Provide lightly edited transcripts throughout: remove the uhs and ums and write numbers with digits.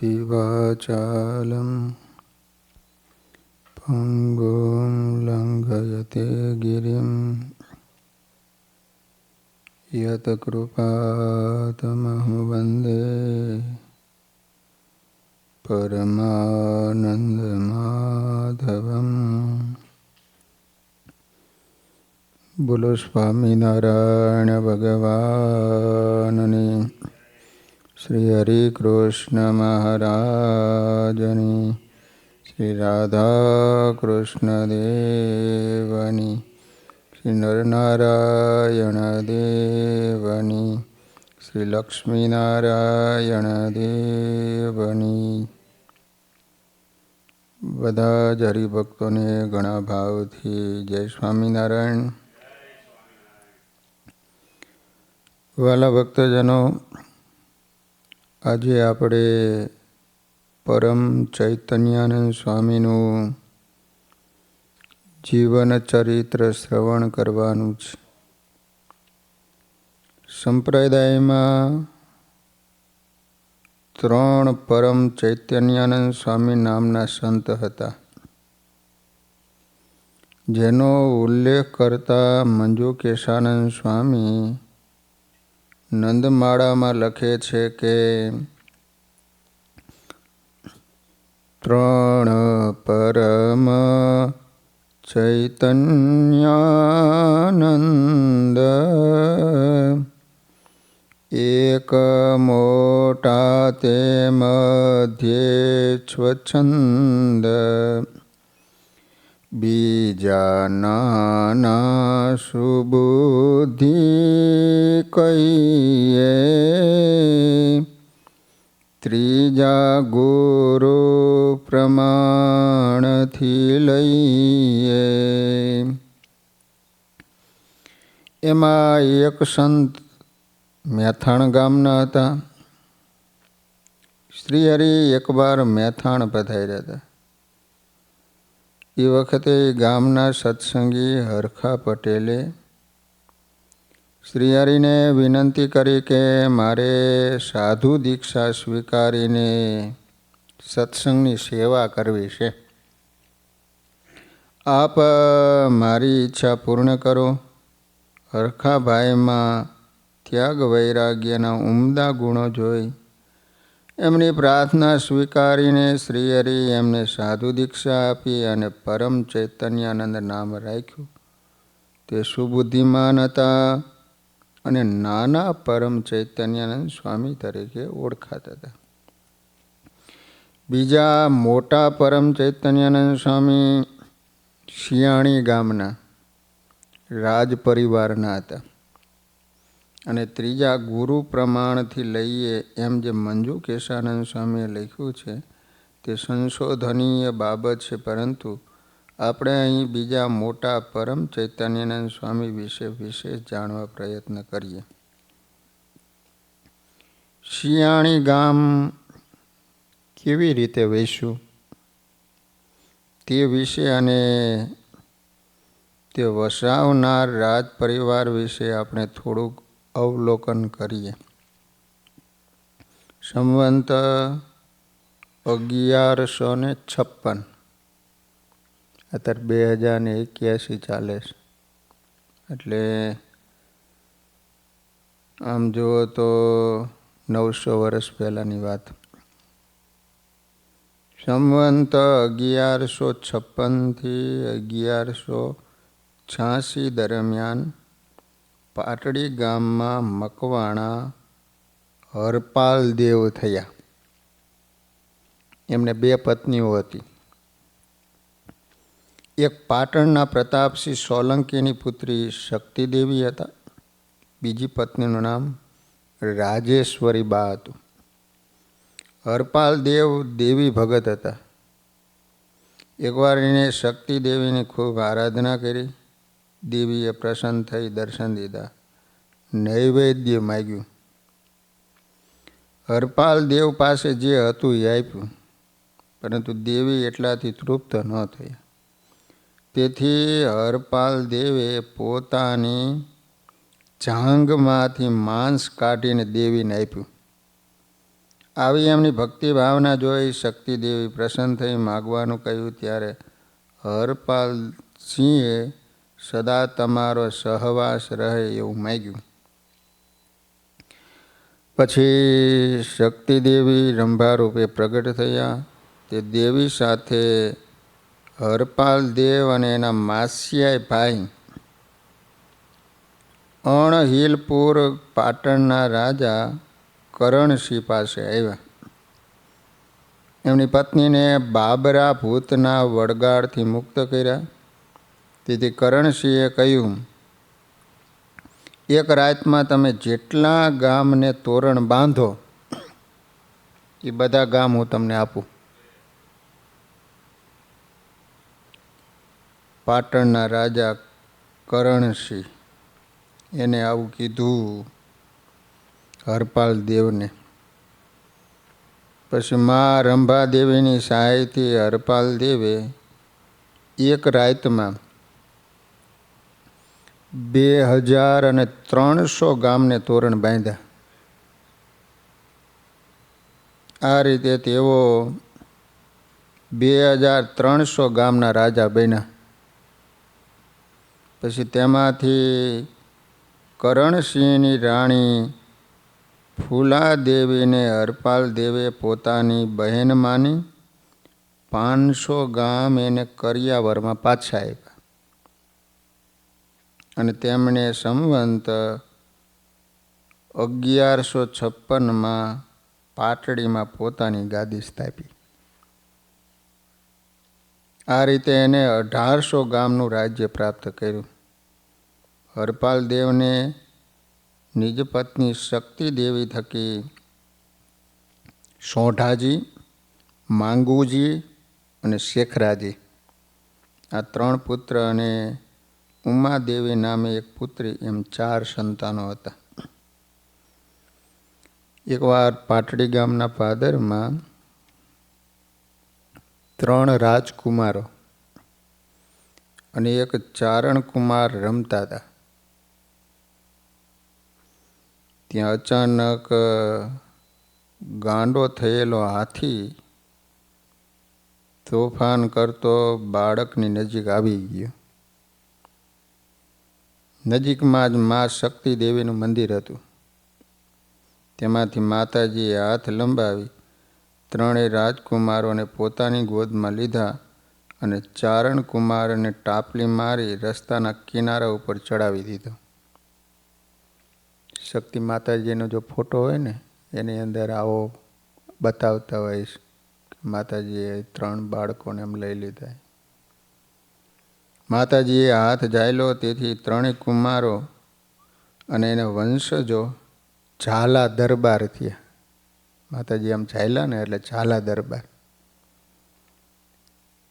वाचालं पङ्गुं लङ्घयते गिरिं यत्कृपातमहं वन्दे परमानन्दमाधवम्। बोलो स्वामीनारायण भगवाननी, श्री हरि कृष्ण महाराजनी, श्री राधा कृष्ण देवनी, श्री नरनारायण देवनी, श्री लक्ष्मीनारायण देवनी। बधा ज हरिभक्तों ने घणा भाव थी जय स्वामीनारायण। वाला भक्तजनों, આજે આપણે પરમ ચૈતન્યાનંદ સ્વામીનું જીવન ચરિત્ર શ્રવણ કરવાનું છે. સંપ્રદાયમાં 3 પરમ ચૈતન્યાનંદ સ્વામી નામના સંત હતા, જેનો ઉલ્લેખ કરતા મંજુકેશાનંદ સ્વામી નંદમાળામાં લખે છે કે 3 પરમ ચૈતન્યાનંદ, એક મોટા તે મધ્યે સ્વચ્છંદ, બીજા નાના સુબુદ્ધિ કહીએ, ત્રીજા ગુરુ પ્રમાણથી લઈએ. એમાં એક સંત મેથાણ ગામના હતા. શ્રી હરિ એકવાર મેથાણ પધાર્યા હતા. એ વખતે ગામના સત્સંગી હરખા પટેલે શ્રી હરિને વિનંતી કરી કે મારે સાધુ દીક્ષા સ્વીકારીને સત્સંગની સેવા કરવી છે. આપ મારી ઈચ્છા પૂર્ણ કરો. હરખાભાઈમાં ત્યાગ વૈરાગ્યના ઉમદા ગુણો જોઈ એમની પ્રાર્થના સ્વીકારીને શ્રી હરિ એમને સાધુ દીક્ષા આપી અને પરમ ચૈતન્યાનંદ નામ રાખ્યું. તે સુબુદ્ધિમાન હતા અને નાના પરમ ચૈતન્યાનંદ સ્વામી તરીકે ઓળખાતા હતા. બીજા મોટા પરમ ચૈતન્યાનંદ સ્વામી શિયાણી ગામના રાજ પરિવારના હતા. અને ત્રીજા ગુરુ પ્રમાણથી લઈએ એમ જે મંજુકેશાનંદ સ્વામીએ લખ્યું છે તે સંશોધનીય બાબત છે, પરંતુ આપણે અહીં બીજા મોટા પરમ ચૈતન્યાનંદ સ્વામી વિશે વિશેષ જાણવા પ્રયત્ન કરીએ. શિયાણી ગામ કેવી રીતે વસ્યું તે વિશે અને તે વસાવનાર રાજ પરિવાર વિશે આપણે થોડુંક અવલોકન કરીએ. સંવંત 1156, અત્યારે 2081 ચાલે છે. એટલે આમ જુઓ તો 900 વર્ષ પહેલાંની વાત. સંવંત 1156 થી 1186 દરમિયાન પાટડી ગામમાં મકવાણા હરપાલ દેવ થયા. એમને 2 પત્નીઓ હતી. એક પાટણના પ્રતાપસિંહ સોલંકીની પુત્રી શક્તિદેવી હતા. બીજી પત્નીનું નામ રાજેશ્વરી બા હતું. હરપાલ દેવ દેવી ભગત હતા. એકવાર એને શક્તિદેવીની ખૂબ આરાધના કરી. દેવીએ પ્રસન્ન થઈ દર્શન દીધા. નૈવેદ્ય માગ્યું. હરપાલ દેવ પાસે જે હતું એ આપ્યું, પરંતુ દેવી એટલાથી તૃપ્ત ન થયા. તેથી હરપાલ દેવે પોતાની જાંઘમાંથી માંસ કાઢીને દેવીને આપ્યું. આવી એમની ભક્તિ ભાવના જોઈ શક્તિદેવી પ્રસન્ન થઈ માગવાનું કહ્યું. ત્યારે હરપાલ સિંહે સદા તમારો સહવાસ રહે એવું માગ્યું. પછી શક્તિદેવી રંભા રૂપે પ્રગટ થયા. તે દેવી સાથે હરપાલ દેવ અને એના માસિયાઈ ભાઈ અણહિલપુર પાટણના રાજા કરણસિંહ પાસે આવ્યા. એમની પત્નીને બાબરા ભૂતના વડગાડથી મુક્ત કર્યા. તેથી કરણસિંહે કહ્યું, એક રાતમાં તમે જેટલા ગામને તોરણ બાંધો એ બધા ગામ હું તમને આપું. પાટણના રાજા કરણસિંહ એને આવું કીધું હરપાલ દેવને. પછી મા રંભાદેવીની સહાયથી હરપાલ દેવે એક રાતમાં 2300 ગામને તોરણ બાંધ્યા. આ રીતે તેઓ 2300 ગામના રાજા બન્યા. પછી તેમાંથી કરણસિંહની રાણી ફૂલાદેવીને હરપાલ દેવે પોતાની બહેન માની 500 ગામ એને કરિયાવરમાં પાછા આપ્યા. અને તેમણે સંવંત 1156માં પાટડીમાં પોતાની ગાદી સ્થાપી. આ રીતે એને 1800 ગામનું રાજ્ય પ્રાપ્ત કર્યું. હરપાલ દેવને નિજ પત્ની શક્તિદેવી થકી સોઢાજી, માંગુજી અને શેખરાજી આ 3 પુત્ર અને ઉમાદેવી નામે એક પુત્રી એમ 4 સંતાનો હતા. એકવાર પાટડી ગામના પાદરમાં 3 રાજકુમારો અને એક ચારણ કુમાર રમતા હતા. ત્યાં અચાનક ગાંડો થયેલો હાથી તોફાન કરતો બાળકની નજીક આવી ગયો. નજીકમાં જ મા શક્તિદેવીનું મંદિર હતું. તેમાંથી માતાજીએ હાથ લંબાવી 3 રાજકુમારોને પોતાની ગોદમાં લીધા અને ચારણ કુમારને ટાપલી મારી રસ્તાના કિનારા ઉપર ચડાવી દીધો. શક્તિ માતાજીનો જો ફોટો હોય ને એની અંદર આવો બતાવતા હોય છે. માતાજીએ 3 બાળકોને એમ લઈ લીધા. માતાજીએ હાથ ઝાલ્યો તેથી 3 કુમારો અને એના વંશજો ઝાલા દરબાર થયા. માતાજી આમ ઝાલ્યા ને એટલે ઝાલા દરબાર.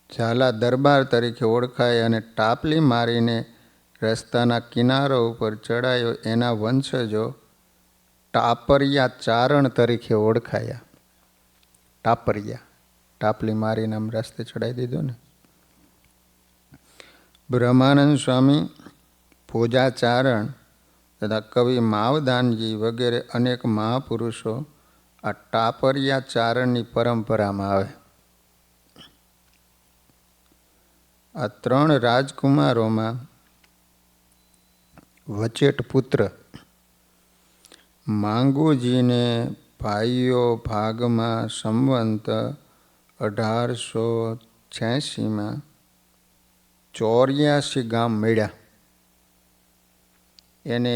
ઝાલા દરબાર તરીકે ઓળખાય અને ટાપલી મારીને રસ્તાના કિનારો ઉપર ચડાયો એના વંશજો ટાપરિયા ચારણ તરીકે ઓળખાયા. ટાપરિયા, ટાપલી મારીને આમ રસ્તે ચડાવી દીધો ને. બ્રહ્માનંદ સ્વામી, ભોજાચારણ તથા કવિ માવદાનજી વગેરે અનેક મહાપુરુષો આ ટાપરિયા ચારણની પરંપરામાં આવે. આ 3 રાજકુમારોમાં વચેટ પુત્ર માંગુજીને ભાઈઓ ભાગમાં સંવંત 1886માં 84 ગામ મળ્યા. એને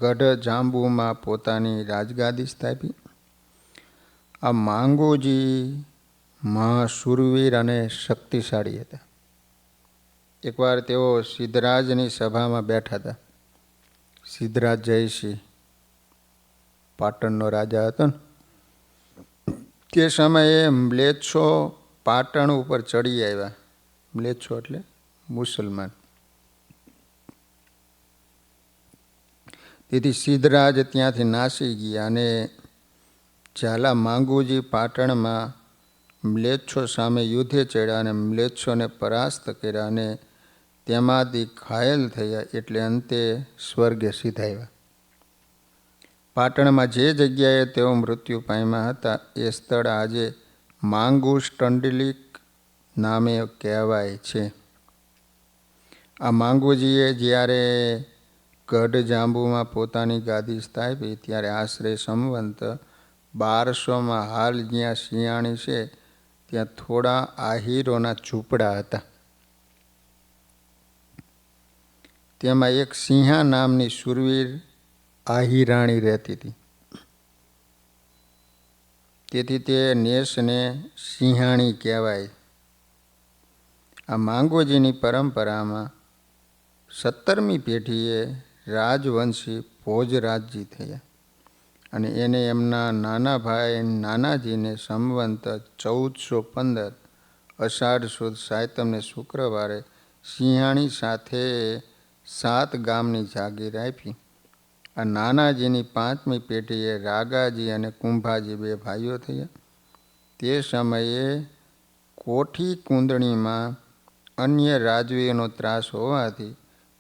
ગઢ જાંબુમાં પોતાની રાજગાદી સ્થાપી. આ માંગુજી મહાશુરવીર અને શક્તિશાળી હતા. એકવાર તેઓ સિદ્ધરાજની સભામાં બેઠા હતા. સિદ્ધરાજ જયસિંહ પાટણનો રાજા હતો ને તે સમયે મ્લેચ્છો પાટણ ઉપર ચડી આવ્યા. મ્લેચ્છો એટલે મુસલમાન. તેથી સિદ્ધરાજ ત્યાંથી નાસી ગયા અને ઝાલા માંગુજી પાટણમાં મ્લેચ્છો સામે યુદ્ધે ચડ્યા અને મ્લેચ્છોને પરાસ્ત કર્યા અને તેમાંથી ઘાયલ થયા એટલે અંતે સ્વર્ગે સીધાવ્યા. પાટણમાં જે જગ્યાએ તેઓ મૃત્યુ પામ્યા હતા એ સ્થળ આજે માંગુસ્ટંડલિક નામે કહેવાય છે. આ માંગુજીએ જ્યારે ગઢ જાંબુમાં પોતાની ગાદી સ્થાપી ત્યારે આશરે સંવંત 1200માં હાલ જ્યાં શિયાળી છે ત્યાં થોડા આહીરોના ઝૂંપડા હતા. તેમાં એક સિંહા નામની શૂરવીર આહીરાણી રહેતી હતી. તેથી તે નેસને સિંહાણી કહેવાય. આ માંગોજીની પરંપરામાં 17મી પેઢીએ રાજવંશી ભોજરાજજી થયા અને એને એમના નાના ભાઈ નાનાજીને સંવંત 1415 અષાઢ સુદ સાયતમને શુક્રવારે સિંહાણી સાથે 7 ગામની જાગીર આપી. આ નાનાજીની 5મી પેઢીએ રાગાજી અને કુંભાજી 2 ભાઈઓ થયા. તે સમયે કોઠી કુંદણીમાં અન્ય રાજવીઓનો ત્રાસ હોવાથી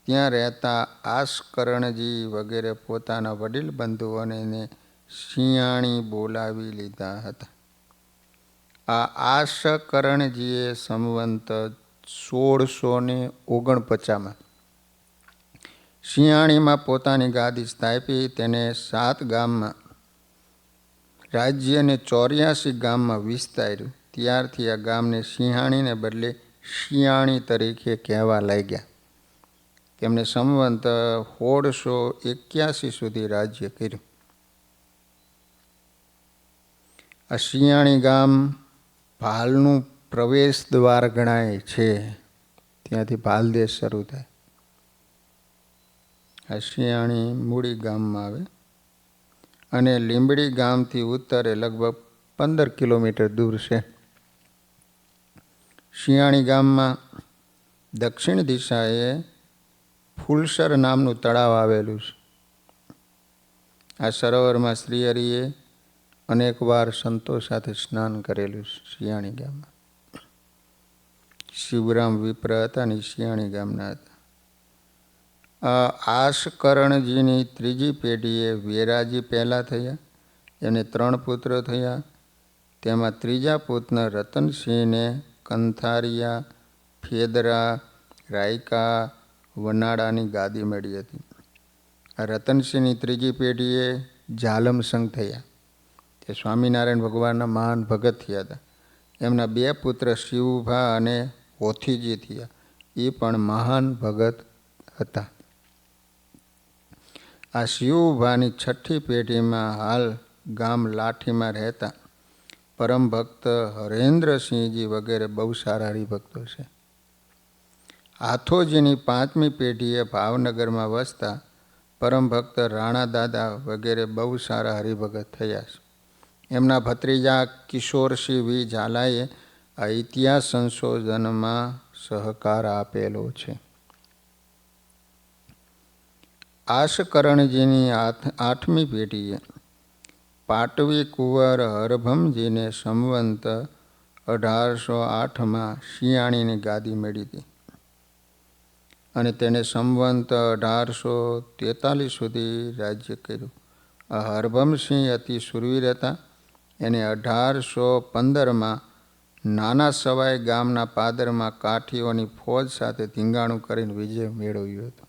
ત્યાં રહેતા આશકરણજી વગેરે પોતાના વડીલ બંધુઓને શિયાળી બોલાવી લીધા હતા. આ આશકરણજીએ સંવંત 1649માં શિયાળીમાં પોતાની ગાદી સ્થાપી. તેને 7 ગામમાં રાજ્યને 84 ગામમાં વિસ્તાર્યું. ત્યારથી આ ગામને સિંહાણીને બદલે શિયાળી તરીકે કહેવા લાગ્યા. તેમણે સંવંત 1681 સુધી રાજ્ય કર્યું. આ શિયાળી ગામ ભાલનું પ્રવેશ દ્વાર ગણાય છે. ત્યાંથી ભાલ દેશ શરૂ થાય. આ શિયાળી મૂળી ગામમાં આવે અને લીંબડી ગામથી ઉત્તરે લગભગ 15 કિલોમીટર દૂર છે. શિયાળી ગામમાં દક્ષિણ દિશાએ ફૂલસર નામનું તળાવ આવેલું છે. આ સરોવરમાં શ્રીહરિએ અનેકવાર સંતો સાથે સ્નાન કરેલું છે. શિયાળી ગામમાં શિવરામ વિપ્ર હતા અને શિયાળી ગામના હતા. આશકરણજીની 3જી પેઢીએ વેરાજી પહેલાં થયા. એને 3 પુત્ર થયા. તેમાં 3જા પુત્ર રતનસિંહને કંથારિયા, ફેદરા, રાયકા, વનાડાની ગાદી મળી હતી. આ રતનસિંહની 3જી પેઢીએ ઝાલમસંગ થયા. તે સ્વામિનારાયણ ભગવાનના મહાન ભગત થયા હતા. એમના 2 પુત્ર શિવભા અને હોથીજી થયા. એ પણ મહાન ભગત હતા. આ શિવભાની 6ઠી પેઢીમાં હાલ ગામ લાઠીમાં રહેતા પરમ ભક્ત હરેન્દ્રસિંહજી વગેરે બહુ સારા હરિભક્તો છે. હાથોજીની 5મી પેઢીએ ભાવનગરમાં વસતા પરમ ભક્ત રાણા દાદા વગેરે બહુ સારા હરિભગત થયા છે. એમના ભત્રીજા કિશોરસિંહ વી ઝાલાએ આ ઇતિહાસ સંશોધનમાં સહકાર આપેલો છે. આશકરણજીની 8મી પેઢીએ પાટવી કુંવર હરભમજીને સંવંત 1808માં શિયાળીની ગાદી મળી હતી અને તેને સંવંત 1843 સુધી રાજ્ય કર્યું. આ હરભમસિંહ અતિ શૂરવીર હતા. એને 1815માં નાના સવાઈ ગામના પાદરમાં કાઠીઓની ફોજ સાથે ધીંગાણું કરીને વિજય મેળવ્યો હતો.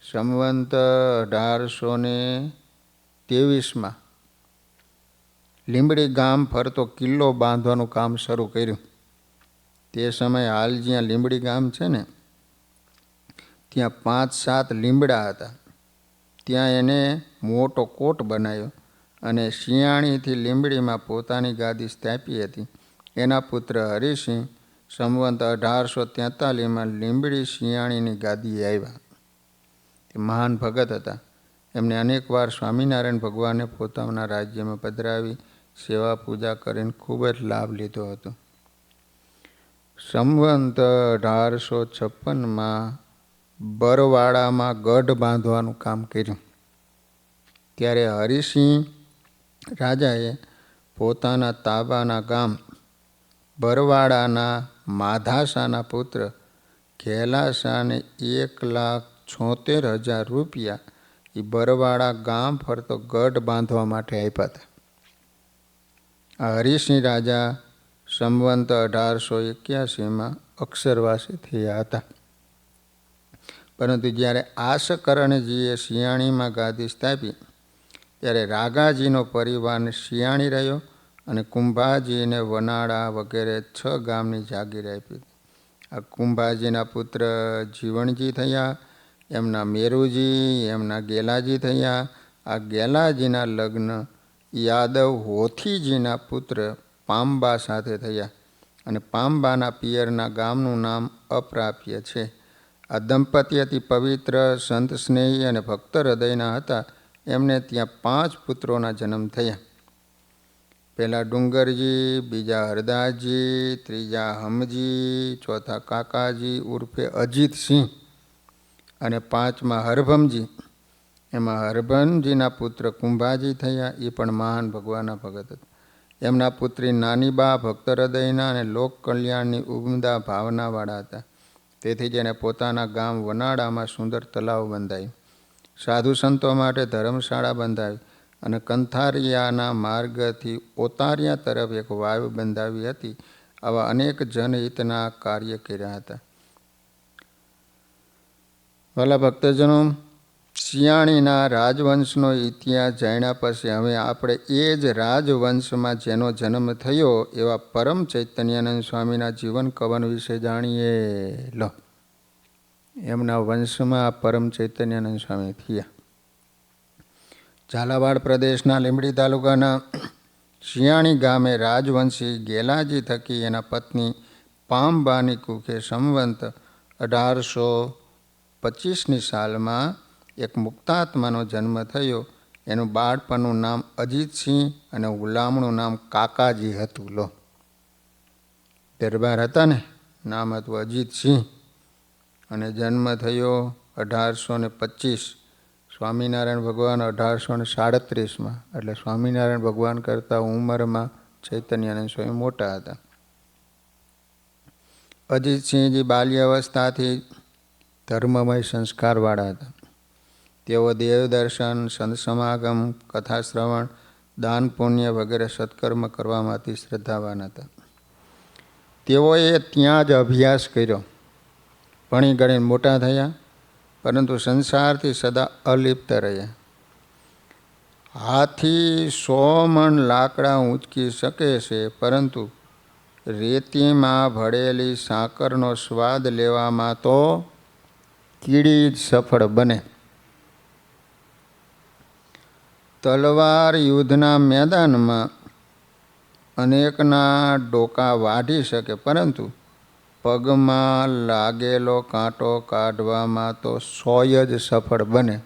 સંવંત 1823માં લીંબડી ગામ ફરતો કિલ્લો બાંધવાનું કામ શરૂ કર્યું. તે સમયે હાલ જ્યાં લીંબડી ગામ છે ને ત્યાં 5-7 લીમડા હતા. ત્યાં એને મોટો કોટ બનાવ્યો અને શિયાળીથી લીંબડીમાં પોતાની ગાદી સ્થાપી હતી. એના પુત્ર હરિસિંહ સંવંત 1843માં લીંબડી શિયાળીની ગાદીએ આવ્યા. તે મહાન ભગત હતા. એમને અનેકવાર સ્વામિનારાયણ ભગવાને પોતાના રાજ્યમાં પધરાવી સેવા પૂજા કરીને ખૂબ જ લાભ લીધો હતો. સંવંત 1856માં બરવાડામાં ગઢ બાંધવાનું કામ કર્યું. ત્યારે હરિસિંહ રાજાએ પોતાના તાબાના ગામ બરવાડાના માધાસાના પુત્ર ઘેલાશાને 1,76,000 રૂપિયા એ બરવાળા ગામ ફરતો ગઢ બાંધવા માટે આપ્યા હતા. આ હરિસિંહ રાજા સંવંત 1881માં અક્ષરવાસી થયા હતા. પરંતુ જ્યારે આસકરણજીએ શિયાળીમાં ગાદી સ્થાપી ત્યારે રાગાજીનો પરિવાર શિયાળી રહ્યો અને કુંભાજીને વનાળા વગેરે 6 ગામની જાગીર આપી. આ કુંભાજીના પુત્ર જીવણજી થયા, એમના મેરુજી, એમના ગેલાજી થયા. આ ગેલાજીના લગ્ન યાદવ હોથીજીના પુત્ર પાંબા સાથે થયા અને પાંબાના પિયરના ગામનું નામ અપ્રાપ્ય છે. આ દંપતી અતિ પવિત્ર, સંત સ્નેહી અને ભક્ત હૃદયના હતા. એમને ત્યાં 5 પુત્રોના જન્મ થયા. પહેલા ડુંગરજી, બીજા હરદાસજી, ત્રીજા હમજી, ચોથા કાકાજી ઉર્ફે અજીતસિંહ અને 5મા હરભમજી. એમાં હરભમજીના પુત્ર કુંભાજી થયા. એ પણ મહાન ભગવાનના ભગત હતા. એમના પુત્રી નાનીબા ભક્ત હૃદયના અને લોક કલ્યાણની ઉમદા ભાવનાવાળા હતા. તેથી જ એને પોતાના ગામ વનાળામાં સુંદર તલાવ બંધાયું, સાધુ સંતો માટે ધર્મશાળા બંધાવી અને કંથારિયાના માર્ગથી ઓતારિયા તરફ એક વાયુ બંધાવી હતી. આવા અનેક જનહિતના કાર્ય કર્યા હતા. વાલા ભક્તજનો, શિયાળીના રાજવંશનો ઇતિહાસ જાણ્યા પછી હવે આપણે એ જ રાજવંશમાં જેનો જન્મ થયો એવા પરમ ચૈતન્યાનંદ સ્વામીના જીવન કવન વિશે જાણીએ. લો, એમના વંશમાં પરમ ચૈતન્યાનંદ સ્વામી થયા. ઝાલાવાડ પ્રદેશના લીંબડી તાલુકાના શિયાળી ગામે રાજવંશી ગેલાજી થકી એના પત્ની પાંબાની કુખે સંવંત 1825ની સાલમાં એક મુક્તાત્માનો જન્મ થયો. એનું બાળપણનું નામ અજીતસિંહ અને ગુલામનું નામ કાકાજી હતું. લો, દરબાર હતા ને, નામ હતું અજીતસિંહ અને જન્મ થયો 1825. સ્વામિનારાયણ ભગવાન 1837માં, એટલે સ્વામિનારાયણ ભગવાન કરતાં ઉંમરમાં ચૈતન્યાનંદ સ્વામી મોટા હતા. અજીતસિંહજી બાલ્યાવસ્થાથી ધર્મમય સંસ્કારવાળા હતા. તેઓ દેવદર્શન, સંત સમાગમ, કથા શ્રવણ, દાન પુણ્ય વગેરે સત્કર્મ કરવામાં અતિ શ્રદ્ધાવાન હતા. તેઓએ ત્યાં જ અભ્યાસ કર્યો, ભણી ગણીને મોટા થયા, પરંતુ સંસારથી સદા અલિપ્ત રહ્યા. હાથી 100 મણ લાકડા ઊંચકી શકે છે, પરંતુ રેતીમાં ભળેલી સાકરનો સ્વાદ લેવામાં તો કીડી જ સફળ બને. તલવાર યુદ્ધના મેદાનમાં અનેકના ડોકા વાઢી શકે, પરંતુ પગમાં લાગેલો કાંટો કાઢવામાં તો 100 જ સફળ બને.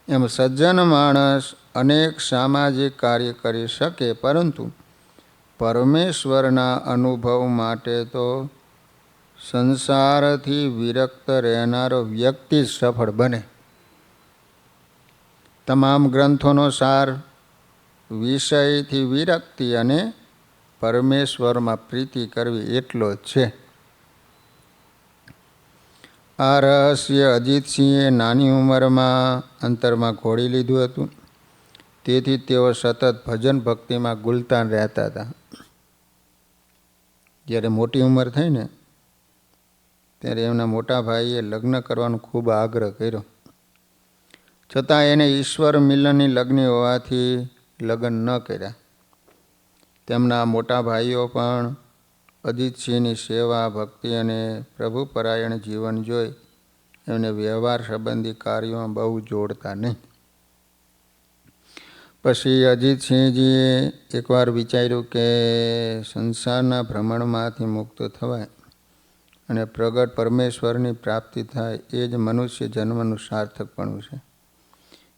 એમ સજ્જન માણસ અનેક સામાજિક કાર્ય કરી શકે, પરંતુ પરમેશ્વરના અનુભવ માટે તો સંસારથી વિરક્ત રહેનારો વ્યક્તિ જ સફળ બને. તમામ ગ્રંથોનો સાર વિષયથી વિરક્તિ અને પરમેશ્વરમાં પ્રીતિ કરવી એટલો જ છે. આ રહસ્ય અજીતસિંહે નાની ઉંમરમાં અંતરમાં ઘોળી લીધું હતું. તેથી તેઓ સતત ભજન ભક્તિમાં ગુલતાન રહેતા હતા. જ્યારે મોટી ઉંમર થઈ ને ત્યારે એમના મોટા ભાઈએ લગ્ન કરવાનો ખૂબ આગ્રહ કર્યો, છતાં એને ઈશ્વર મિલનની લગ્ન હોવાથી લગ્ન ન કર્યા. તેમના મોટા ભાઈઓ પણ અજીતસિંહની સેવા, ભક્તિ અને પ્રભુપરાયણ જીવન જોઈ એમને વ્યવહાર સંબંધી કાર્યોમાં બહુ જોડતા નહીં. પછી અજીતસિંહજીએ એકવાર વિચાર્યું કે સંસારના ભ્રમણમાંથી મુક્ત થવાય અને પ્રગટ પરમેશ્વરની પ્રાપ્તિ થાય એ જ મનુષ્ય જન્મનું સાર્થકપણું છે.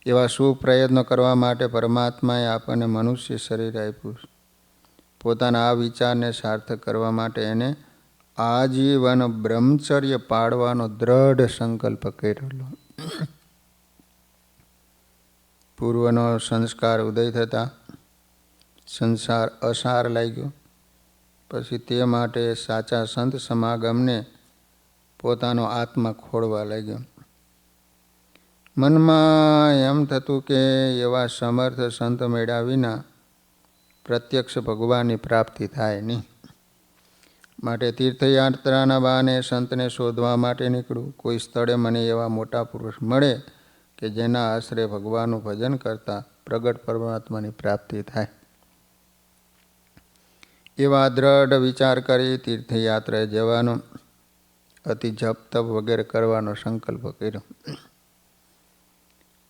એવા શુભ પ્રયત્નો કરવા માટે પરમાત્માએ આપણને મનુષ્ય શરીર આપ્યું. પોતાના આ વિચારને સાર્થક કરવા માટે એને આજીવન બ્રહ્મચર્ય પાળવાનો દ્રઢ સંકલ્પ કરેલો. પૂર્વનો સંસ્કાર ઉદય થતાં સંસાર અસાર લાગ્યો. પછી તે માટે સાચા સંત સમાગમને પોતાનો આત્મા ખોળવા લાગ્યો. મનમાં એમ થતું કે એવા સમર્થ સંત મળ્યા વિના પ્રત્યક્ષ ભગવાનની પ્રાપ્તિ થાય નહીં. માટે તીર્થયાત્રાના બહાને સંતને શોધવા માટે નીકળું. કોઈ સ્થળે મને એવા મોટા પુરુષ મળે કે જેના આશરે ભગવાનનું ભજન કરતા પ્રગટ પરમાત્માની પ્રાપ્તિ થાય. એવા દ્રઢ વિચાર કરી તીર્થયાત્રાએ જવાનો, અતિ જપ તપ વગેરે કરવાનો સંકલ્પ કર્યો.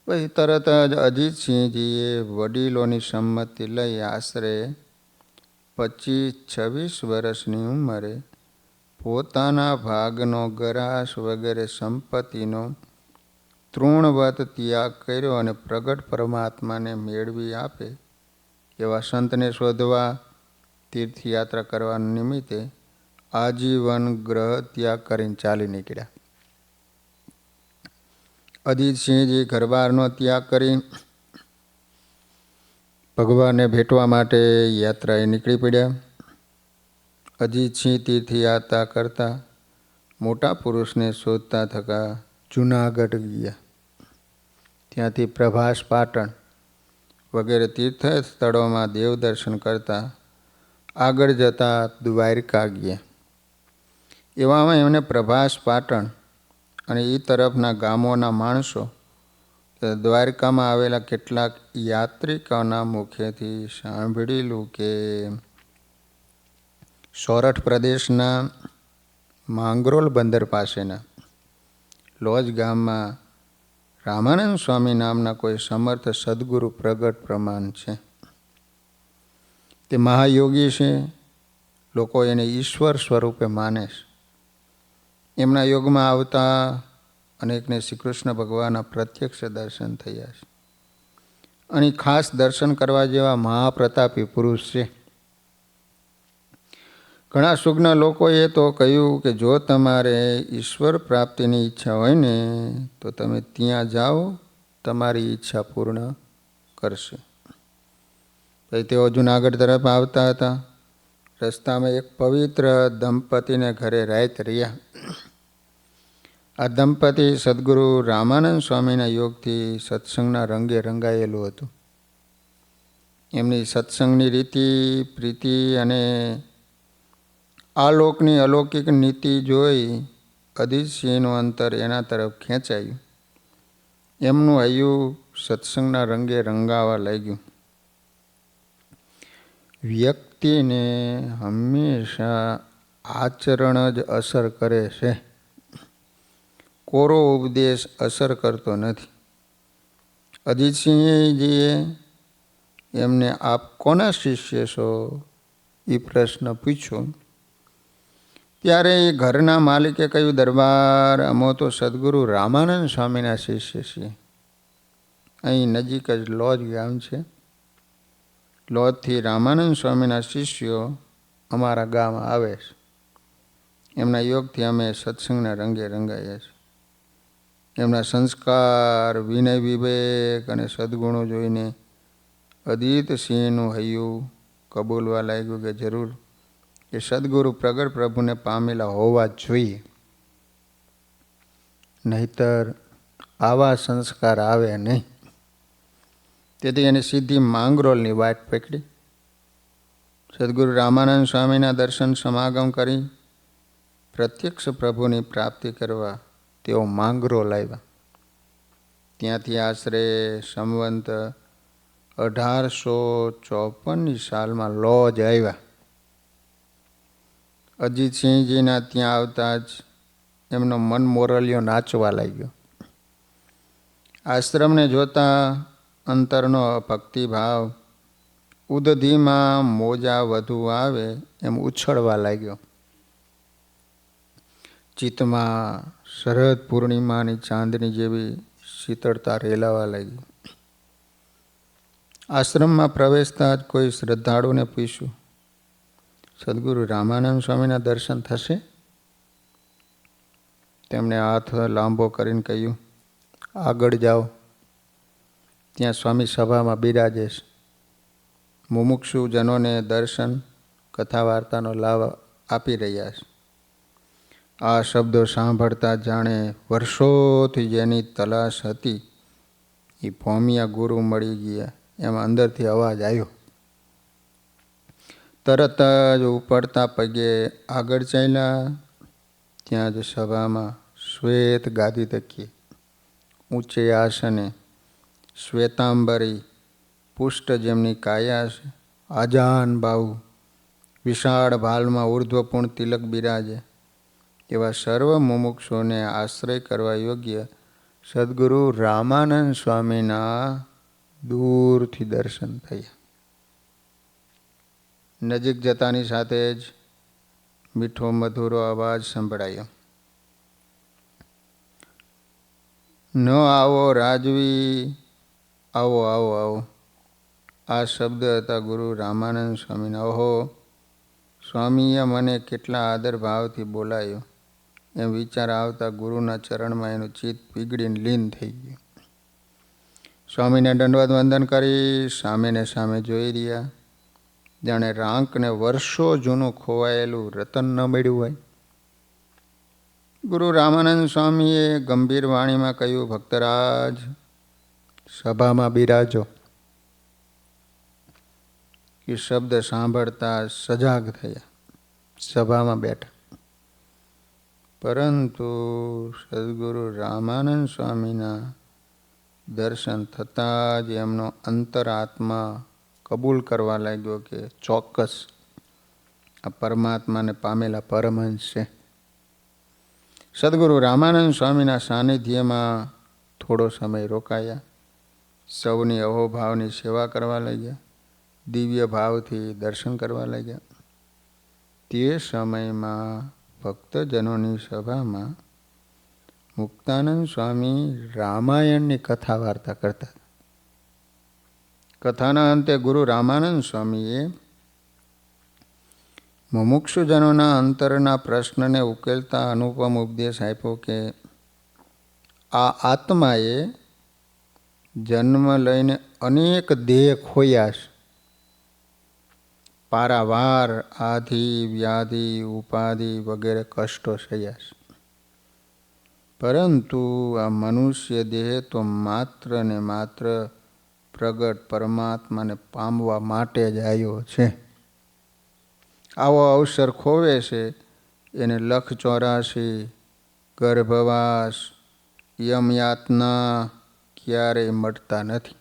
પછી તરત જ અજીતસિંહજીએ વડીલોની સંમતિ લઈ આશરે 25-26 વર્ષની ઉંમરે પોતાના ભાગનો ગરાસ વગેરે સંપત્તિનો તૃણવત ત્યાગ કર્યો અને પ્રગટ પરમાત્માને મેળવી આપે એવા સંતને શોધવા તીર્થયાત્રા કરવા નિમિત્તે આજીવન ગ્રહ ત્યાગ કરીને ચાલી નીકળ્યા. અજીતસિંહજી ઘરબારનો ત્યાગ કરી ભગવાનને ભેટવા માટે યાત્રાએ નીકળી પડ્યા. અજીતસિંહ તીર્થયાત્રા કરતા મોટા પુરુષને શોધતા થકા જૂનાગઢ ગયા. ત્યાંથી પ્રભાસ પાટણ વગેરે તીર્થ સ્થળોમાં દેવ દર્શન કરતા આગળ જતા દ્વારકા ગયા. એવામાં એમને પ્રભાસ પાટણ અને એ તરફના ગામોના માણસો દ્વારકામાં આવેલા કેટલાક યાત્રિકોના મુખેથી સાંભળેલું કે સોરઠ પ્રદેશના માંગરોળ બંદર પાસેના લોજ ગામમાં રામાનંદ સ્વામી નામના કોઈ સમર્થ સદગુરુ પ્રગટ પ્રમાણ છે. તે મહાયોગી છે. લોકો એને ઈશ્વર સ્વરૂપે માને છે. એમના યોગમાં આવતા અનેકને શ્રી કૃષ્ણ ભગવાનના પ્રત્યક્ષ દર્શન થયા છે. અને ખાસ દર્શન કરવા જેવા મહાપ્રતાપી પુરુષ છે. ઘણા સુજ્ઞ લોકોએ તો કહ્યું કે જો તમારે ઈશ્વર પ્રાપ્તિની ઈચ્છા હોય ને તો તમે ત્યાં જાઓ, તમારી ઈચ્છા પૂર્ણ કરશે. પછી તેઓ જૂનાગઢ તરફ આવતા હતા. રસ્તામાં એક પવિત્ર દંપતીને ઘરે રાત રહ્યા. આ દંપતી સદગુરુ રામાનંદ સ્વામીના યોગથી સત્સંગના રંગે રંગાયેલું હતું. એમની સત્સંગની રીતિ પ્રીતિ અને આ લોકની અલૌકિક નીતિ જોઈ અજીતસિંહનું અંતર એના તરફ ખેંચાયું. એમનું હૈયું સત્સંગના રંગે રંગાવા લાગ્યું. વ્યક્તિને હંમેશા આચરણ જ અસર કરે છે. કોરો ઉપદેશ અસર કરતો નથી. અજીતસિંહજીએ એમને આપ કોના શિષ્ય છો એ પ્રશ્ન પૂછ્યો. ત્યારે એ ઘરના માલિકે કહ્યું, દરબાર, અમો તો સદગુરુ રામાનંદ સ્વામીના શિષ્ય છીએ. અહીં નજીક જ લોજ ગામ છે. લોજથી રામાનંદ સ્વામીના શિષ્યો અમારા ગામ આવે છે. એમના યોગથી અમે સત્સંગના રંગે રંગાયા છીએ. એમના સંસ્કાર, વિનય, વિવેક અને સદગુણો જોઈને અજીતસિંહનું હૈયું કબૂલવા લાગ્યું કે જરૂર કે સદગુરુ પ્રગટ પ્રભુને પામેલા હોવા જ જોઈએ, નહીતર આવા સંસ્કાર આવે નહીં. તેથી એને સીધી માંગરોળની વાટ પકડી સદગુરુ રામાનંદ સ્વામીના દર્શન સમાગમ કરી પ્રત્યક્ષ પ્રભુની પ્રાપ્તિ કરવા તેઓ માંગરોળ આવ્યા. ત્યાંથી આશરે સંવંત 1854ની સાલમાં લોજ આવ્યા. અજીતસિંહજીના ત્યાં આવતા જ એમનો મન મોરલિયો નાચવા લાગ્યો. આશ્રમને જોતા અંતરનો ભક્તિભાવ ઉદધીમાં મોજા વધુ આવે એમ ઉછળવા લાગ્યો. ચિત્તમાં શરદ પૂર્ણિમાની ચાંદની જેવી શીતળતા રેલાવા લાગી. આશ્રમમાં પ્રવેશતા જ કોઈ શ્રદ્ધાળુને પૂછ્યું, સદગુરુ રામાનંદ સ્વામીના દર્શન થશે? તેમણે હાથ લાંબો કરીને કહ્યું, આગળ જાઓ, ત્યાં સ્વામી સભામાં બિરાજે છે. મુમુક્ષુ જનોને દર્શન કથા વાર્તાનો લાભ આપી રહ્યા છે. આ શબ્દો સાંભળતા જાણે વર્ષોથી જેની તલાશ હતી એ ભોમિયા ગુરુ મળી ગયા એમાં અંદરથી અવાજ આવ્યો. તરત જ ઉપડતા પગે આગળ ચાલ્યા. ત્યાં જ સભામાં શ્વેત ગાદી તકીએ ઊંચે આસને શ્વેતાંબરી પુષ્ટ જેમની કાયા છે, આજાન બાહુ વિશાળ ભાલમાં ઉર્ધ્વપૂર્ણ તિલક બિરાજે એવા સર્વ મુમુક્ષોને આશ્રય કરવા યોગ્ય સદગુરુ રામાનંદ સ્વામીના દૂરથી દર્શન થયા. નજીક જતાની સાથે જ મીઠો મધુરો અવાજ સંભળાયો. ન આવો રાજવી, આવો આવો આવો. આ શબ્દ હતા ગુરુ રામાનંદ સ્વામીના. ઓહો, સ્વામીએ મને કેટલા આદર ભાવથી બોલાયો એમ વિચાર આવતા ગુરુના ચરણમાં એનું ચિત્ત પીગળીને લીન થઈ ગયું. સ્વામીને દંડવત વંદન કરી સામે ને સામે જોઈ રહ્યા, જાણે રાંકને વર્ષો જૂનું ખોવાયેલું રતન ન મળ્યું હોય. ગુરુ રામાનંદ સ્વામીએ ગંભીર વાણીમાં કહ્યું, ભક્તરાજ સભામાં બિરાજો. એ શબ્દ સાંભળતા સજાગ થયા, સભામાં બેઠા. પરંતુ સદગુરુ રામાનંદ સ્વામીના દર્શન થતાં જ એમનો અંતરાત્મા કબૂલ કરવા લાગ્યો કે ચોક્કસ આ પરમાત્માને પામેલા પરમહંસ છે. સદગુરુ રામાનંદ સ્વામીના સાનિધ્યમાં થોડો સમય રોકાયા. સૌની અહોભાવની સેવા કરવા લાગ્યા, દિવ્ય ભાવથી દર્શન કરવા લાગ્યા. તે સમયમાં ભક્તજનોની સભામાં મુક્તાનંદ સ્વામી રામાયણની કથા વાર્તા કરતા. કથાના અંતે ગુરુ રામાનંદ સ્વામીએ મુમુક્ષુજનોના અંતરના પ્રશ્નને ઉકેલતા અનુપમ ઉપદેશ આપ્યો કે આ આત્માએ જન્મ લઈને અનેક દેહ ખોયા છે. પારાવાર આધિ વ્યાધિ ઉપાધિ વગેરે કષ્ટો સહ્યા છે. પરંતુ આ મનુષ્ય દેહ તો માત્ર ને માત્ર પ્રગટ પરમાત્માને પામવા માટે જ આવ્યો છે. આવો અવસર ખોવે છે એને 184 ગર્ભવાસ યમયાતના ક્યારેય મળતા નથી.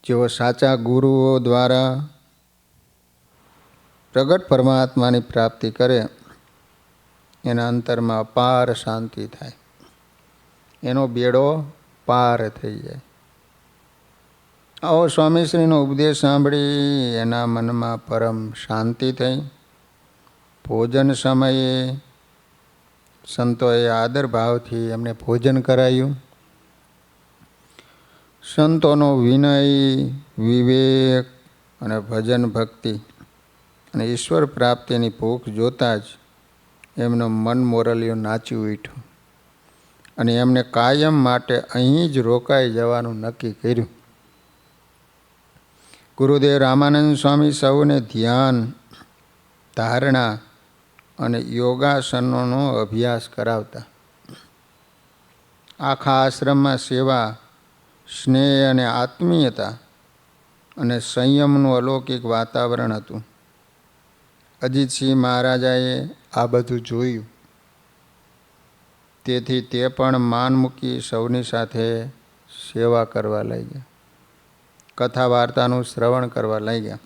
જેઓ સાચા ગુરુઓ દ્વારા પ્રગટ પરમાત્માની પ્રાપ્તિ કરે એના અંતરમાં અપાર શાંતિ થાય, એનો બેડો પાર થઈ જાય. આવો સ્વામીશ્રીનો ઉપદેશ સાંભળી એના મનમાં પરમ શાંતિ થઈ. ભોજન સમયે સંતોએ આદર ભાવથી એમને ભોજન કરાયું. સંતોનો વિનય, વિવેક અને ભજન ભક્તિ અને ઈશ્વર પ્રાપ્તિની ભૂખ જોતાં જ એમનો મન મોરલિયું નાચી ઉઠ્યું અને એમને કાયમ માટે અહીં જ રોકાઈ જવાનું નક્કી કર્યું. ગુરુદેવ રામાનંદ સ્વામી સૌને ધ્યાન, ધારણા અને યોગાસનોનો અભ્યાસ કરાવતા. આખા આશ્રમમાં સેવા, સ્નેહ અને આત્મીયતા અને સંયમનું અલૌકિક વાતાવરણ હતું. અજીતસિંહ મહારાજાએ આ બધું જોયું. તેથી તે પણ માન મૂકી સૌની સાથે સેવા કરવા લાગ્યા, કથા વાર્તાનું શ્રવણ કરવા લાગ્યા.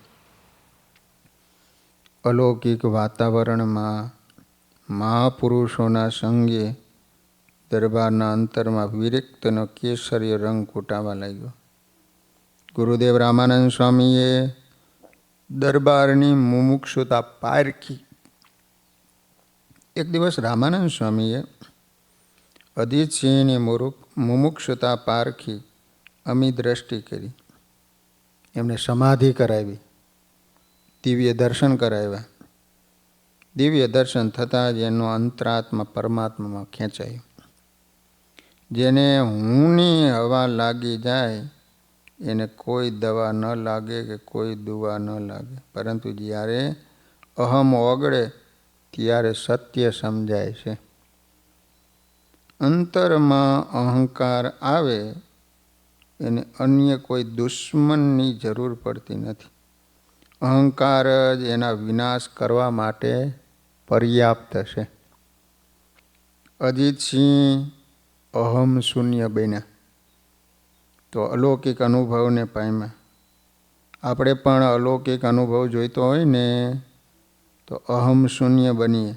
અલૌકિક વાતાવરણમાં મહાપુરુષોના સંગે દરબારના અંતરમાં વિરક્તનો કેસરીય રંગ કૂટાવા લાગ્યો. ગુરુદેવ રામાનંદ સ્વામીએ દરબારની મુમુક્ષુતા પારખી. એક દિવસ રામાનંદ સ્વામીએ અજીતસિંહની મુમુક્ષુતા પારખી અમી દ્રષ્ટિ કરી. એમને સમાધિ કરાવી, દિવ્ય દર્શન કરાવ્યા. દિવ્ય દર્શન થતાં જ એનો અંતરાત્મા પરમાત્મામાં ખેંચાયો. જેને હુંની હવા લાગી જાય એને કોઈ દવા ન લાગે કે કોઈ દુવા ન લાગે, પરંતુ જ્યારે અહમ ઓગળે ત્યારે સત્ય સમજાય છે. અંતરમાં અહંકાર આવે એને અન્ય કોઈ દુશ્મનની જરૂર પડતી નથી. અહંકાર જ એના વિનાશ કરવા માટે પર્યાપ્ત છે. અજીતસિંહ અહમ શૂન્ય બન્યા તો અલૌકિક અનુભવને પામ્યા. આપણે પણ અલૌકિક અનુભવ જોઈતો હોય ને તો અહમ શૂન્ય બનીએ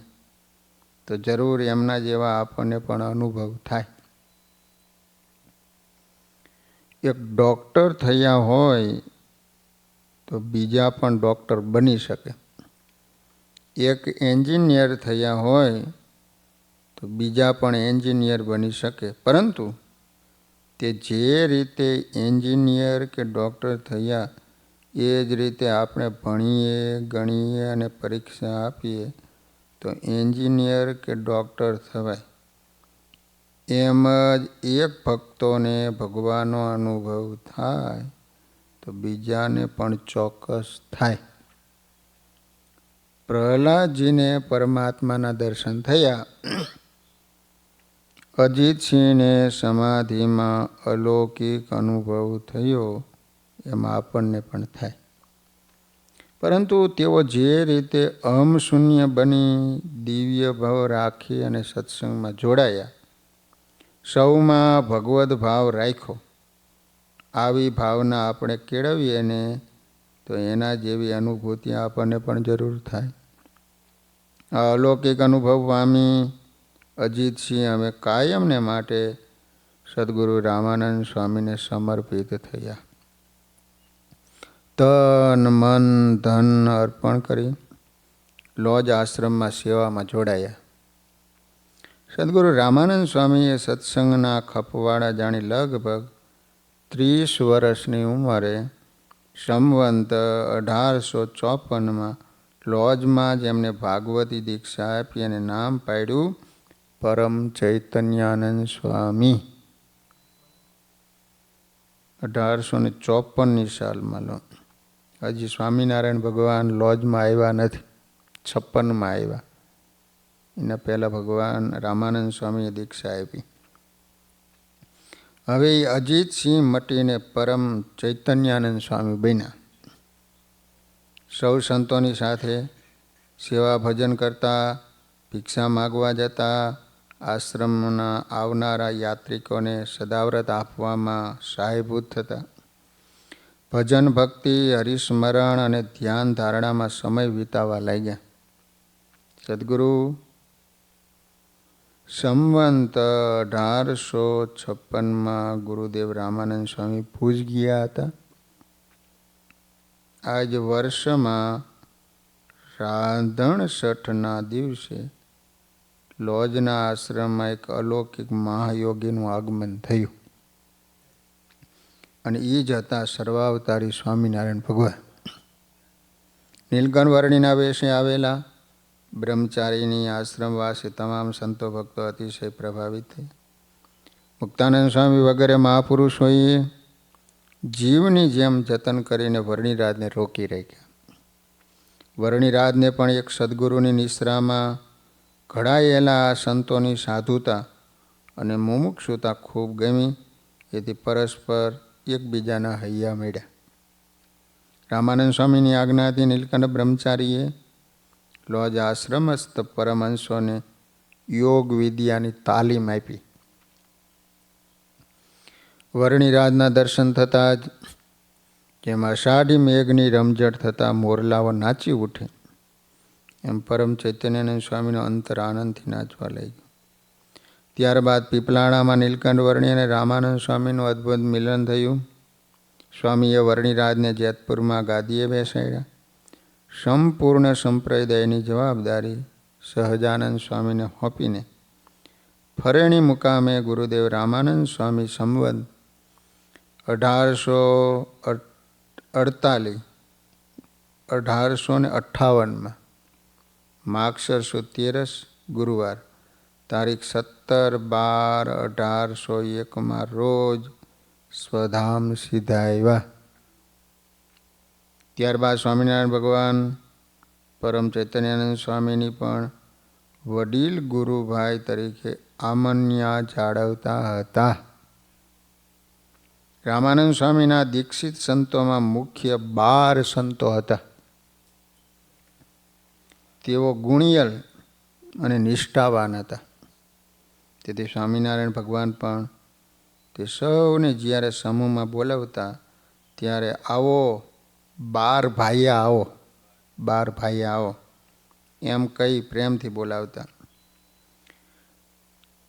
તો જરૂર એમના જેવા આપણને પણ અનુભવ થાય. એક ડૉક્ટર થયા હોય તો બીજા પણ ડૉક્ટર બની શકે. એક એન્જિનિયર થયા હોય તો બીજા પણ એન્જિનિયર બની શકે. પરંતુ તે જે રીતે એન્જિનિયર કે ડૉક્ટર થયા એ જ રીતે આપણે ભણીએ ગણીએ અને પરીક્ષા આપીએ તો એન્જિનિયર કે ડૉક્ટર થવાય. એમ જ એક ભક્તોને ભગવાનનો અનુભવ થાય તો બીજાને પણ ચોક્કસ થાય. પ્રહલાદજીને પરમાત્માના દર્શન થયા. અજીતસિંહને સમાધિમાં અલૌકિક અનુભવ થયો. એમાં આપણને પણ થાય. પરંતુ તેઓ જે રીતે અહમ શૂન્ય બની દિવ્ય ભાવ રાખી અને સત્સંગમાં જોડાયા, સૌમાં ભગવદ ભાવ રાખ્યો, આવી ભાવના આપણે કેળવીએ ને તો એના જેવી અનુભૂતિ આપણને પણ જરૂર થાય. આ અલૌકિક અનુભવ પામી અજીતસિંહ અમે કાયમને માટે સદગુરુ રામાનંદ સ્વામીને સમર્પિત થયા. તન મન ધન અર્પણ કરી લોજ આશ્રમમાં સેવામાં જોડાયા. સદગુરુ રામાનંદ સ્વામીએ સત્સંગના ખપવાળા જાણી લગભગ 30 વર્ષની ઉંમરે સંવંત 1854માં લોજમાં જ એમને ભાગવતી દીક્ષા આપી અને નામ પાડ્યું પરમ ચૈતન્યાનંદ સ્વામી. 1854ની સાલમાં હજી સ્વામિનારાયણ ભગવાન લોજમાં આવ્યા નથી. 56માં આવ્યા. એના પહેલાં ભગવાન રામાનંદ સ્વામીએ દીક્ષા આપી. હવે અજીતસિંહ મટીને પરમ ચૈતન્યાનંદ સ્વામી બન્યા. સૌ સંતોની સાથે સેવા ભજન કરતા, ભિક્ષા માગવા જતા, આશ્રમના આવનારા યાત્રિકોને સદાવ્રત આપવામાં સહાયભૂત થતા, ભજન ભક્તિ હરિસ્મરણ અને ધ્યાન ધારણામાં સમય વિતાવવા લાગ્યા. સદગુરુ સંવંત 1856માં ગુરુદેવ રામાનંદ સ્વામી ભુજ ગયા હતા. આજ વર્ષમાં રાંધણ છઠના દિવસે લોજના આશ્રમમાં એક અલૌકિક મહાયોગીનું આગમન થયું અને એ જ હતા સર્વાવતારી સ્વામિનારાયણ ભગવાન. નીલકંઠ વર્ણિના વેશે આવેલા. બ્રહ્મચારીની આશ્રમવાસી તમામ સંતો ભક્તો અતિશય પ્રભાવિત થઈ. મુક્તાનંદ સ્વામી વગેરે મહાપુરુષોએ જીવની જેમ જતન કરીને વર્ણિરાજને રોકી રાખ્યા. વર્ણિરાજને પણ એક સદગુરુની નિશ્રામાં ઘડાયેલા સંતોની સાધુતા અને મુમુક્ષુતા ખૂબ ગમી. એથી પરસ્પર એકબીજાના હૈયા મળ્યા. રામાનંદ સ્વામીની આજ્ઞાથી નીલકંઠ બ્રહ્મચારીએ લોજ આશ્રમસ્થ પરમહંસોને યોગ વિદ્યાની તાલીમ આપી. વર્ણિરાજના દર્શન થતાં જ જેમ અષાઢી મેઘની રમઝટ થતાં મોરલાઓ નાચી ઉઠે એમ પરમ ચૈતન્યાનંદ સ્વામીનો અંતર આનંદથી નાચવા લાગ્યો. ત્યારબાદ પીપલાણામાં નીલકંઠ વર્ણિ અને રામાનંદ સ્વામીનું અદ્ભુત મિલન થયું. સ્વામીએ વર્ણિરાજને જેતપુરમાં ગાદીએ બેસાડ્યા. સંપૂર્ણ સંપ્રદાયની જવાબદારી સહજાનંદ સ્વામીને સોંપીને ફરેણી મુકામે ગુરુદેવ રામાનંદ સ્વામી સંવંત 1858માં માગસર સુદ 13 ગુરુવાર તારીખ 17/12/1801 રોજ સ્વધામ સીધા આવ્યા. ત્યારબાદ સ્વામિનારાયણ ભગવાન પરમ ચૈતન્યાનંદ સ્વામીની પણ વડીલ ગુરુભાઈ તરીકે આમન્યા જાળવતા હતા. રામાનંદ સ્વામીના દીક્ષિત સંતોમાં મુખ્ય 12 સંતો હતા. તેઓ ગુણિયલ અને નિષ્ઠાવાન હતા. તેથી સ્વામિનારાયણ ભગવાન પણ તે સૌને જ્યારે સમૂહમાં બોલાવતા ત્યારે આવો 12 ભાઈયા આવો, 12 ભાઈયા આવો એમ કહી પ્રેમથી બોલાવતા.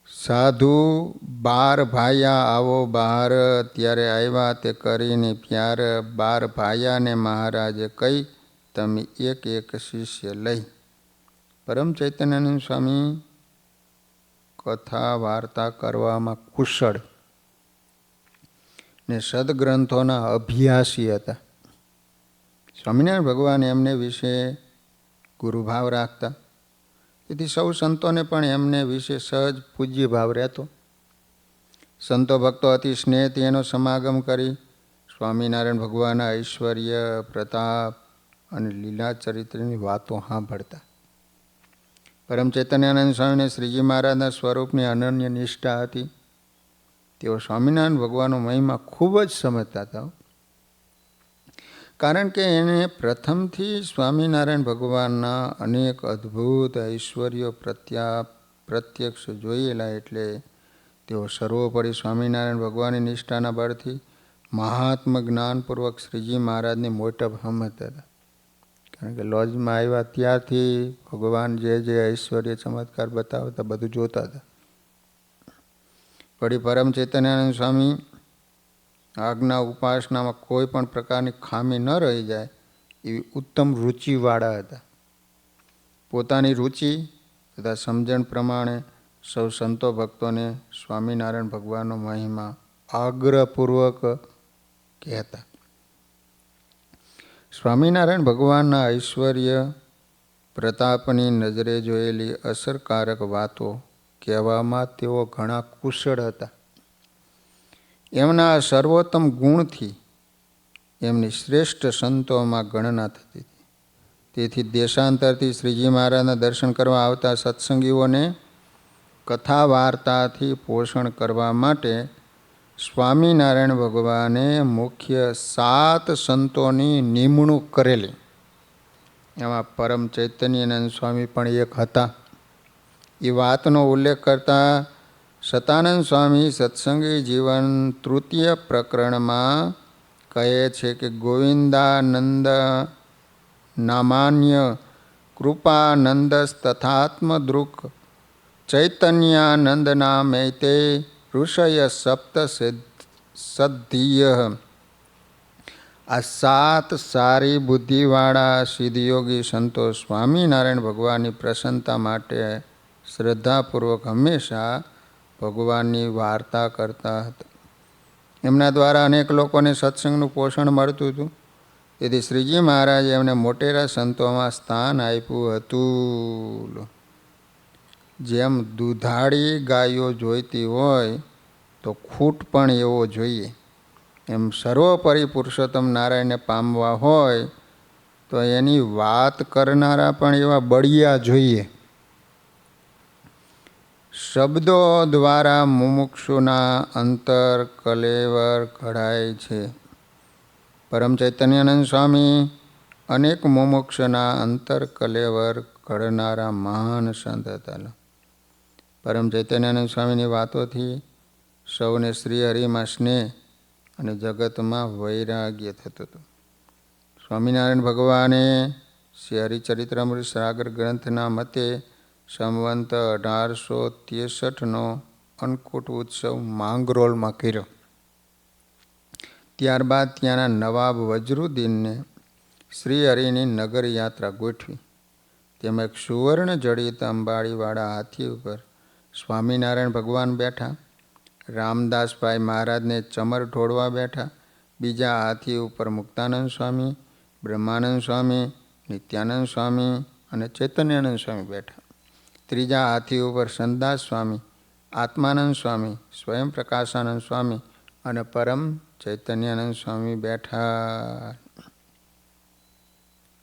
સાધુ 12 ભાઈયા આવો બહાર, ત્યારે આવ્યા તે કરીને પ્યાર. 12 ભાઈયાને મહારાજે કહી તમે એક એક શિષ્ય લઈ. પરમ ચૈતન્યાનંદ સ્વામી કથા વાર્તા કરવામાં કુશળ ને સદગ્રંથોના અભ્યાસી હતા. સ્વામિનારાયણ ભગવાન એમને વિશે ગુરુભાવ રાખતા. તેથી સૌ સંતોને પણ એમને વિશે સહજ પૂજ્ય ભાવ રહેતો. સંતો ભક્તો અતિ સ્નેહથી એનો સમાગમ કરી સ્વામિનારાયણ ભગવાનના ઐશ્વર્ય, પ્રતાપ અને લીલા ચરિત્રની વાતો સાંભળતા. પરમ ચૈતન્યાનંદ સ્વામીને શ્રીજી મહારાજના સ્વરૂપની અનન્ય નિષ્ઠા હતી. તેઓ સ્વામિનારાયણ ભગવાનનો મહિમા ખૂબ જ સમજતા હતા. કારણ કે એને પ્રથમથી સ્વામિનારાયણ ભગવાનના અનેક અદ્ભુત ઐશ્વર્યો પ્રત્યક્ષ જોયેલા. એટલે તેઓ સર્વોપરી સ્વામિનારાયણ ભગવાનની નિષ્ઠાના બળથી મહાત્મ જ્ઞાનપૂર્વક શ્રીજી મહારાજની મોટપ સમજતા હતા. કારણ કે લોજમાં આવ્યા ત્યારથી ભગવાન જે ઐશ્વર્ય ચમત્કાર બતાવતા બધું જોતા હતા. વળી પરમ ચૈતન્યાનંદ સ્વામી આજ્ઞા ઉપાસનામાં કોઈ પણ પ્રકારની ખામી ન રહી જાય એવી ઉત્તમ રુચિવાળા હતા. પોતાની રુચિ તથા સમજણ પ્રમાણે સૌ સંતો ભક્તોને સ્વામિનારાયણ ભગવાનનો મહિમા આગ્રહપૂર્વક કહેતા. સ્વામિનારાયણ ભગવાનના ઐશ્વર્ય પ્રતાપની નજરે જોયેલી અસરકારક વાતો કહેવામાં તેઓ ઘણા કુશળ હતા. એમના સર્વોત્તમ ગુણથી એમની શ્રેષ્ઠ સંતોમાં ગણના થતી હતી. તેથી દેશાંતરથી શ્રીજી મહારાજના દર્શન કરવા આવતા સત્સંગીઓને કથા વાર્તાથી પોષણ કરવા માટે સ્વામિનારાયણ ભગવાને મુખ્ય 7 સંતોની નિમણૂક કરેલી. એમાં પરમ ચૈતન્યાનંદ સ્વામી પણ એક હતા. એ વાતનો ઉલ્લેખ કરતા સતાનંદ સ્વામી સત્સંગી જીવન તૃતીય પ્રકરણમાં કહે છે કે ગોવિંદાનંદ નામાન્ય કૃપાનંદસ્તથાત્મદૃક ચૈતન્યાનંદ નામૈતે ઋષય સપ્ત સદ્ધિય. આ 7 સારી બુદ્ધિવાળા સિદ્ધયોગી સંતો સ્વામિનારાયણ ભગવાનની પ્રસન્નતા માટે શ્રદ્ધાપૂર્વક હંમેશા ભગવાનની વાર્તા કરતા હતા. એમના દ્વારા અનેક લોકોને સત્સંગનું પોષણ મળતું હતું. તેથી શ્રીજી મહારાજે એમને મોટેરા સંતોમાં સ્થાન આપ્યું હતું. જેમ દુધાળી ગાયો જોઈતી હોય તો ખૂટ પણ એવો જોઈએ, એમ સર્વોપરી પુરુષોત્તમ નારાયણને પામવા હોય તો એની વાત કરનારા પણ એવા બળિયા જોઈએ. શબ્દો દ્વારા મુમુક્ષુના અંતર કલેવર ઘડાય છે. પરમ ચૈતન્યાનંદ સ્વામી અનેક મુમુક્ષના અંતર કલેવર ઘડનારા મહાન સંત હતા. પરમ ચૈતન્યાનંદ સ્વામીની વાતોથી સૌને શ્રી હરિમાં સ્નેહ અને જગતમાં વૈરાગ્ય થતું હતું. સ્વામિનારાયણ ભગવાને શ્રી હરિચરિત્રામૃત સાગર ગ્રંથના મતે સંવંત 1863નો અન્નકૂટ ઉત્સવ માંગરોળમાં કર્યો. ત્યારબાદ ત્યાંના નવાબ વજરુદ્દીનને શ્રી હરિની નગર યાત્રા ગોઠવી. તેમાં એક સુવર્ણ જડિત અંબાડીવાળા હાથી ઉપર સ્વામિનારાયણ ભગવાન બેઠા, રામદાસભાઈ મહારાજને ચમર ઢોળવા બેઠા, બીજા હાથી ઉપર મુક્તાનંદ સ્વામી, બ્રહ્માનંદ સ્વામી, નિત્યાનંદ સ્વામી અને ચૈતન્યાનંદ સ્વામી બેઠા. ત્રીજા હાથી ઉપર સંતદાસ સ્વામી, આત્માનંદ સ્વામી, સ્વયં પ્રકાશાનંદ સ્વામી અને પરમ ચૈતન્યાનંદ સ્વામી બેઠા.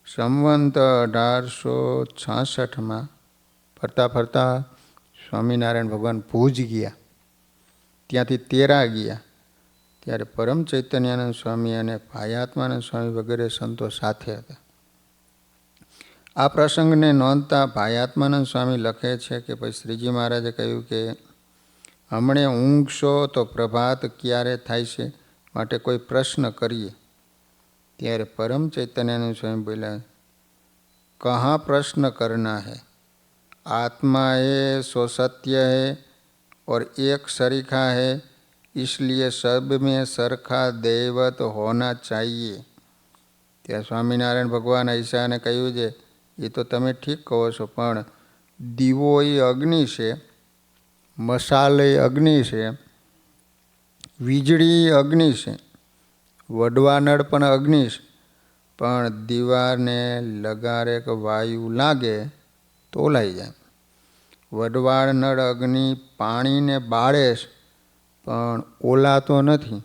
સંવંત 1866માં ફરતા ફરતા સ્વામિનારાયણ ભગવાન ભુજ ગયા, ત્યાંથી તેરા ગયા, ત્યારે પરમ ચૈતન્યાનંદ સ્વામી અને ભાયાત્માનંદ સ્વામી વગેરે સંતો સાથે હતા. આ પ્રસંગને નોંધતા ભાયાત્માનંદ સ્વામી લખે છે કે પછી શ્રીજી મહારાજે કહ્યું કે હમણે ઊંઘશો તો પ્રભાત ક્યારે થાય છે, માટે કોઈ પ્રશ્ન કરીએ. ત્યારે પરમ ચૈતન્યાનંદ સ્વામી બોલ્યા, કहाँ प्रश्न करना है, आत्मा है सो सत्य है और एक सरीखा है, इसलिए सब में सरखा दैवत होना चाहिए. ત્યાં સ્વામિનારાયણ ભગવાન ઈશાને કહ્યું છે, એ તો તમે ઠીક કહો છો, પણ દીવો એ અગ્નિ છે, મસાલ એ અગ્નિ છે, વીજળી અગ્નિ છે, વડવાનળ પણ અગ્નિ છે, પણ દીવાને લગારે કે વાયુ લાગે તો ઓલાઈ જાય. વડવાનળ અગ્નિ પાણીને બાળે છે પણ ઓલાતો નથી.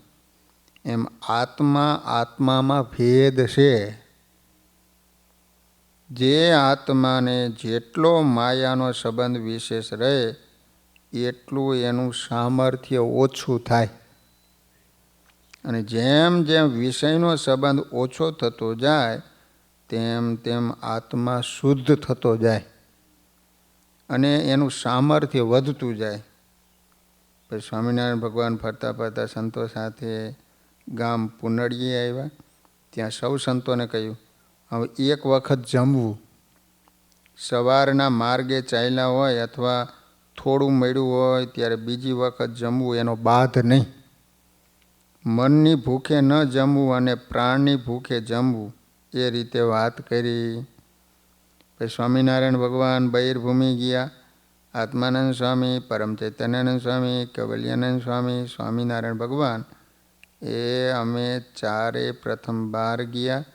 એમ આત્મામાં ભેદ છે. જે આત્માને જેટલો માયાનો સંબંધ વિશેષ રહે એટલું એનું સામર્થ્ય ઓછું થાય, અને જેમ જેમ વિષયનો સંબંધ ઓછો થતો જાય તેમ તેમ આત્મા શુદ્ધ થતો જાય અને એનું સામર્થ્ય વધતું જાય. પછી સ્વામિનારાયણ ભગવાન ફરતા ફરતા સંતો સાથે ગામ પુનડીએ આવ્યા. ત્યાં સૌ સંતોને કહ્યું, હવે એક વખત જમવું. સવારના માર્ગે ચાલ્યા હોય અથવા થોડું મળ્યું હોય ત્યારે બીજી વખત જમવું એનો બાધ નહીં. મનની ભૂખે ન જમવું અને પ્રાણની ભૂખે જમવું, એ રીતે વાત કરી. પછી સ્વામિનારાયણ ભગવાન બહિર્ભૂમિ ગયા. આત્માનંદ સ્વામી, પરમ ચૈતન્યાનંદ સ્વામી, કવલ્યાનંદ સ્વામી, સ્વામિનારાયણ ભગવાન એ અમે ચારે પ્રથમ બહાર ગયા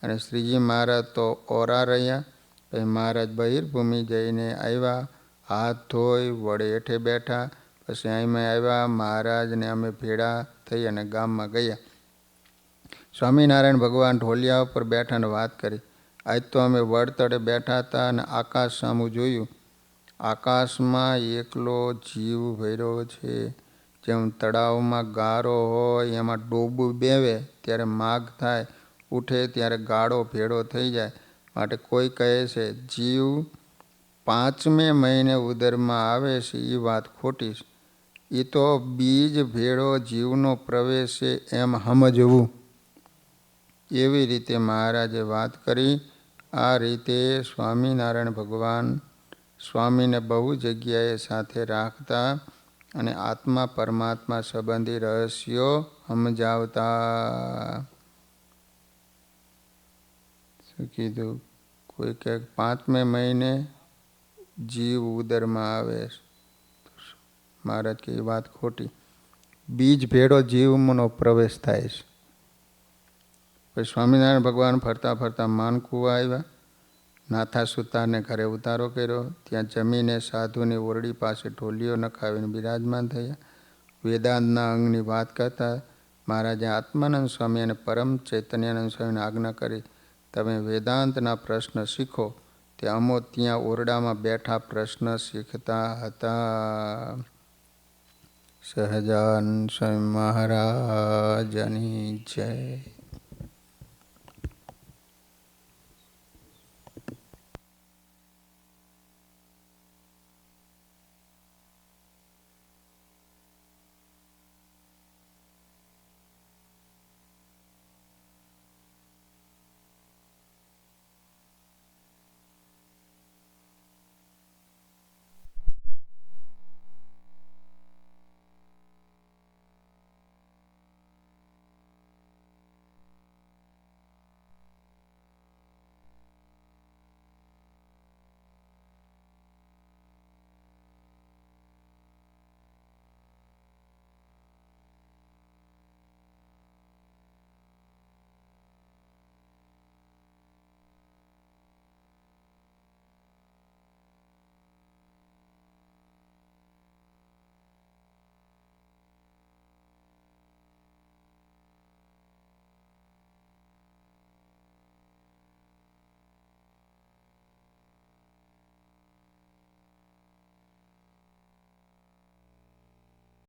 અને શ્રીજી મહારાજ તો ઓરા રહ્યા. પછી મહારાજ બહિર્ભૂમિ જઈને આવ્યા, હાથ ધોઈ વડે હેઠે બેઠા. પછી અહીંમાં આવ્યા, મહારાજને અમે ભેળા થઈ અને ગામમાં ગયા. સ્વામિનારાયણ ભગવાન ઢોલિયા ઉપર બેઠા અને વાત કરી. આજ તો અમે વડતળે બેઠા હતા અને આકાશ સામું જોયું. આકાશમાં એકલો જીવ ભર્યો છે. જેમ તળાવમાં ગારો હોય એમાં ડોબું બેવે ત્યારે માગ થાય, ઉઠે ત્યારે ગાળો ભેળો થઈ જાય. માટે કોઈ કહે છે જીવ 5મે મહિને ઉદરમાં આવે છે, એ વાત ખોટી છે. એ તો બીજ ભેળો જીવનો પ્રવેશ છે એમ સમજવું. એવી રીતે મહારાજે વાત કરી. આ રીતે સ્વામિનારાયણ ભગવાન સ્વામીને બહુ જગ્યાએ સાથે રાખતા અને આત્મા પરમાત્મા સંબંધી રહસ્યો સમજાવતા. શું કીધું? કોઈ કહે 5મે મહિને જીવ ઉદરમાં આવે. મહારાજ કે એ વાત ખોટી. બીજ ભેળો જીવનો પ્રવેશ થાય છે. પછી સ્વામિનારાયણ ભગવાન ફરતા ફરતા માનકુવા આવ્યા. નાથા સુતારને ઘરે ઉતારો કર્યો. ત્યાં જમીને સાધુની ઓરડી પાસે ઢોલિયો નખાવીને બિરાજમાન થયા. વેદાંતના અંગની વાત કરતા મહારાજે આત્માનંદ સ્વામી અને પરમ ચૈતન્યાનંદ સ્વામીને આજ્ઞા કરી, તમે વેદાંતના પ્રશ્ન શીખો. તે અમો ત્યાં ઓરડામાં બેઠા પ્રશ્ન શીખતા હતા. સહજાનંદ સ્વામી મહારાજની જય.